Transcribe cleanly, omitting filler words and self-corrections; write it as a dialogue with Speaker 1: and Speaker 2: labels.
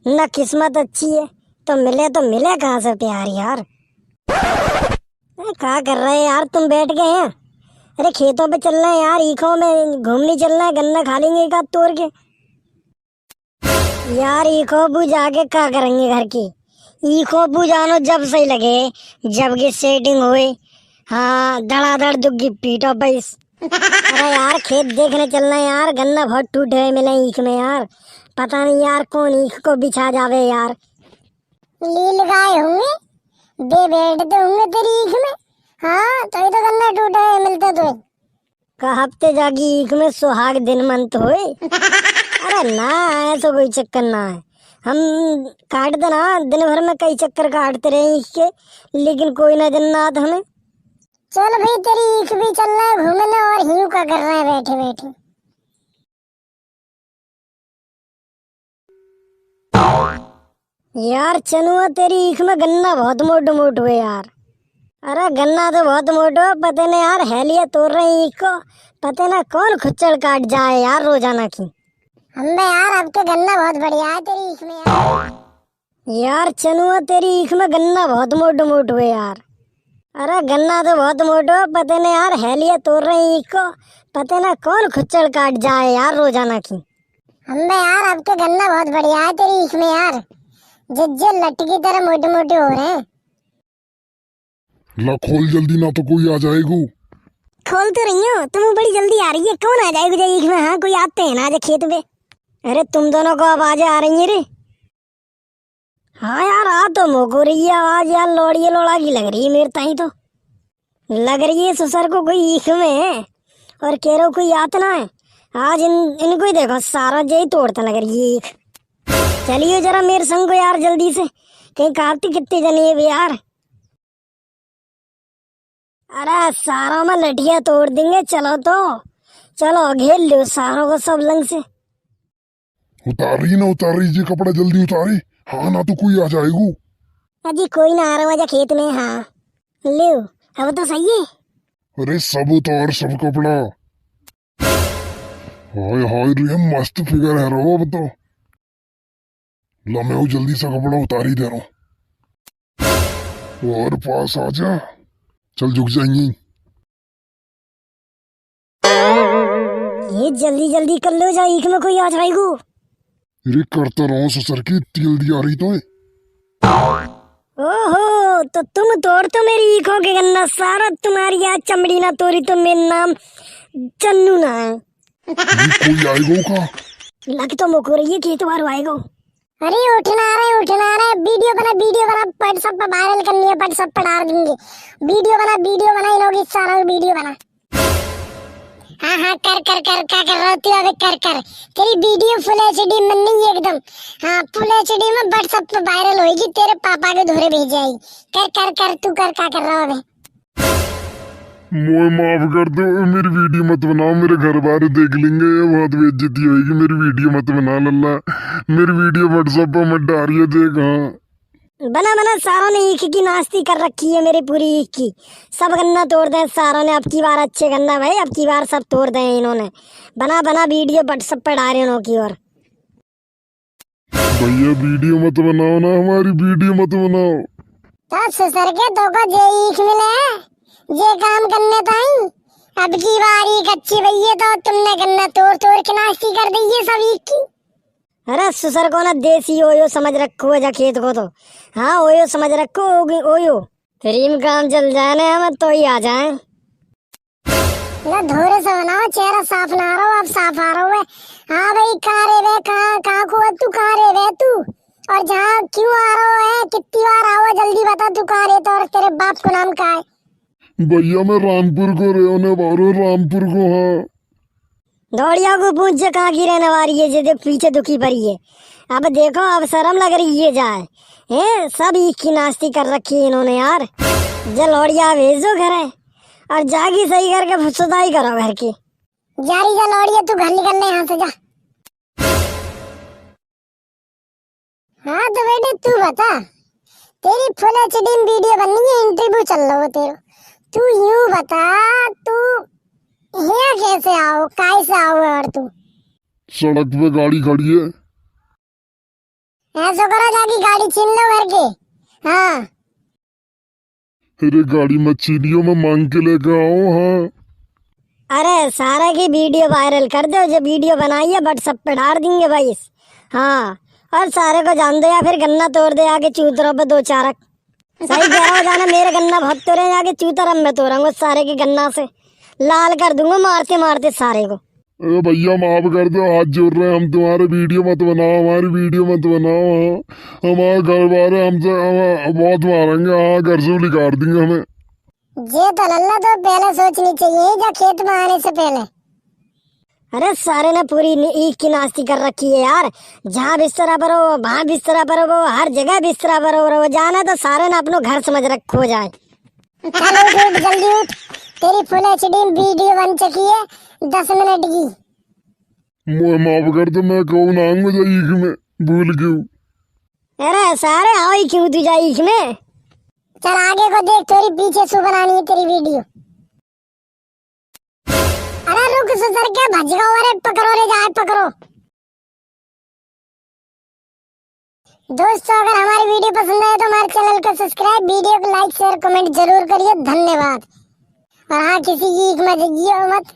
Speaker 1: ना किस्मत अच्छी है तो मिले कहाँ से प्यार यार। अरे क्या कर रहे हैं यार, तुम बैठ गए हैं? अरे खेतों पे चल रहे हैं यार, ईखों में घूमने चल रहे हैं, गन्ना खा लेंगे एक आध तोड़ के। यार ईखों बू जाके क्या करेंगे घर की? ईखों बू जानो जब सही लगे, जब की सेटिंग हुई। हाँ धड़ाधड़ दुग्गी पीटो पैस। अरे यार खेत देखने चलना है यार, गन्ना बहुत टूटे हुए मिले ईख में यार। पता नहीं यार कौन ईख को बिछा जावे यार। लील गाय होंगे, दे बैठते होंगे तेरी ईख में। हाँ तो तो गन्ना टूटे हुए मिलते तो का हफ्ते जागी ईख में सुहाग दिन मंत होए। अरे ना ऐसा कोई चक्कर ना है, हम काट देना दिन भर में कई चक्कर काटते रहे ईख के, लेकिन कोई ना जन्नत हमें। चल भाई तेरी ईख भी चल रहा है घूमने और हीू का कर रहा है बैठे बैठे। यार चनुआ तेरी ईख में गन्ना बहुत मोटो मोटो है यार। अरे गन्ना तो बहुत मोटो, पता नहीं यार हेलिया तोड़ रहे ईख को, पता ना कौन खुच्चड़ काट जाए यार रोजाना की। हमने यार अब तो गन्ना बहुत बढ़िया है तेरी ईख में यार। यार चनुआ तेरी ईख में गन्ना बहुत मोटो मोटो है यार। अरे गन्ना तो बहुत मोटो, पता नहीं यार हेलिया तोड़ रहे ईख को, पता ना कौन खुच्चड़ काट जाए यार रोजाना की। हमने यार अब तो गन्ना बहुत बढ़िया है तेरी ईख में यार, जिज्जे लट्टी की तरह मोटे मोटे हो रहे हैं।
Speaker 2: ला खोल जल्दी ना तो कोई आ जाएगा।
Speaker 1: खोल तो रही हो, तुम बड़ी जल्दी आ रही है, कौन आ जाएगा ईख में? हाँ कोई आते हैं ना आज खेत पे। अरे तुम दोनों को आवाजें आ रही है रे। हाँ यार आ तो मोको रही है आवाज यार, लोड़िए लोड़ा की लग रही है मेरे ताई तो। लग रही है ससुर को कोई ईख में है और केरो कोई यातना है। आज इनको ही देखो सारा जय तोड़ता लग रही है ईख। चलिए जरा मेरे संग को यार जल्दी से, कहीं काटती कितने जने है यार। अरे सारों में लठिया तोड़ देंगे, चलो तो चलो घेर लो सारों को सब लंग से।
Speaker 2: उतार रही ना उतार रही जी कपड़ा जल्दी उतारे। हाँ ना तो कोई आ जाएगा।
Speaker 1: अजी कोई ना आ रहा मजा खेत में। हाँ ले अब तो सही है।
Speaker 2: अरे सब उतार सब कपड़ा। हाय हाय रे मस्त फिगर है रो अब तो। ला मैं वो जल्दी सा कपड़ा उतार ही दे रहा हूँ। और पास आ जा, चल झुक जाएंगे।
Speaker 1: ये जल्दी जल्दी कर लो, जा ईख में कोई आ जाएगा।
Speaker 2: अरे करता रहो ससुर की जल्दी आ रही तो है।
Speaker 1: ओहो तो तुम तोड़ तो मेरी ईखों के गन्ना सारा, तुम्हारी आज चमड़ी ना तोड़ी तो मेरा नाम चन्नू ना है।
Speaker 2: कोई आएगा का?
Speaker 1: लग तो मुको रही है खेत वार आएगा। अरे उठना आ रहा है, वीडियो बना पट सब पे वायरल करनी है, पट सब पे डाल देंगे। वीडियो बना इन लोग सारा वीडियो बना। हाँ हाँ कर कर कर क्या कर रहा तू अबे, कर कर तेरी वीडियो फुल एचडी में नहीं एकदम। हाँ फुल एचडी में व्हाट्सएप पे वायरल होगी, तेरे पापा के धोरे भेज जाएगी। कर कर कर तू कर क्या कर रहा है?
Speaker 2: मोए माफ कर दो, मेरी वीडियो मत बनाओ, मेरे घर बार देख लेंगे, बहुत बेइज्जती होगी। मेरी वीडियो मत बना लल्ला, मेरी वीडियो व्हाट्सएप पर मत डालिए देख। हाँ
Speaker 1: बना सारों ने ईख की नाश्ती कर रखी है मेरी पूरी ईख की। सब गन्ना तोड़ दें सारों ने, अब की बार अच्छे गन्ना भाई, अब की बार सब तोड़ दें इन्होंने। बना वीडियो व्हाट्सएप पर डाल रहे की और।
Speaker 2: भैया वीडियो मत बनाओ ना, हमारी वीडियो मत बनाओ।
Speaker 1: तो ससुर के तो को जे ईख मिले ये काम करने ताई, अब की बार ईख अच्छी भैया तो तुमने गन्ना तोड़ तोड़ के नाश्ती कर दी है सब ईख की। अरे ससुर को ना देसी ओयो समझ रखो है जा खेत को तो। हाँ ओयो समझ रखो ओयो, फिर काम चल जाए ना हमें तो ही आ जाए ना। धोरे से बनाओ, चेहरा साफ ना आ रहा, अब साफ आ रहा है। हाँ भाई कहाँ रे वे, कहाँ को तू, कहाँ रे वे तू, और जहाँ क्यों आ रहा है, कितनी बार आओ जल्दी बता तू कहाँ रे, तो और तेरे बाप को नाम क्या है?
Speaker 2: भैया मैं रामपुर को रहने वाला, रामपुर को। हाँ
Speaker 1: दौड़िया को पूछ जे कहाँ की रहने वाली है, जे पीछे दुखी पड़ी है। अब देखो अब शर्म लग रही है जाए है, सब ईख की नाश्ती कर रखी है इन्होंने यार। जलोड़िया भेजो घर है और जागी सही करके सुधाई करो घर की। जारी जा लौड़िया तू घर निकलने यहाँ से जा। हाँ तो बेटे तू बता, तेरी फुल एचडी वीडियो बननी है, इंटरव्यू चल रहा हो तेरा, तू यूं बता तू यहाँ कैसे आओ, कैसे आओ यार तू?
Speaker 2: सड़क पे गाड़ी खड़ी है।
Speaker 1: ऐसा करो जाके गाड़ी छीन लो घर के। हाँ
Speaker 2: अरे गाड़ी मत छीनियो, मैं मांग के लेके आओ। हाँ
Speaker 1: अरे सारे की वीडियो वायरल कर दो, जो वीडियो बनाई है व्हाट्सएप पे डाल देंगे भाई। हाँ और सारे को जान दो या फिर गन्ना तोड़ दे आगे चूतरों पे दो चारक। सही कह रहा हो जाना, मेरे गन्ना बहुत तोड़े आगे चूतर, अब मैं तोड़ूंगा सारे के गन्ना से लाल कर दूंगा मारते मारते सारे को।
Speaker 2: अरे भैया माफ कर दो, हाथ जोड़ रहे हैं हम, तुम्हारे वीडियो मत बनाओ, हमारी वीडियो मत बनाओ। हाँ हमारे घर वाले हमसे बहुत मारेंगे। हाँ घर से निकाल देंगे हमें।
Speaker 1: ये तो लल्ला तो पहले सोचनी चाहिए जा खेत में आने से पहले। अरे सारे ने पूरी ईख की नाश्ती कर रखी है यार। जहाँ बिस्तरा पर हो वहाँ बिस्तरा पर हो, हर जगह बिस्तरा पर हो जाना तो सारे ने अपनो घर समझ रखो जाए। चल उठ उठ जल्दी उठ, तेरी फुल एचडी वीडियो बन चुकी है 10 मिनट की।
Speaker 2: मुझे माफ कर दो, मैं कहूँ ना आऊंगा ईख में, भूल क्यों।
Speaker 1: अरे सारे आओ ही क्यों तू जा ईख में। चल आगे को देख, तेरी पीछे सु बनानी है तेरी वीडियो। अरे रुक सुधर के भज गओ, अरे पकड़ो रे जाए पकड़ो। दोस्तों अगर हमारी वीडियो पसंद आए तो हमारे चैनल को सब्सक्राइब, वीडियो को लाइक शेयर कमेंट जरूर करिए। धन्यवाद। और हाँ किसी की ईख मत जियो मत।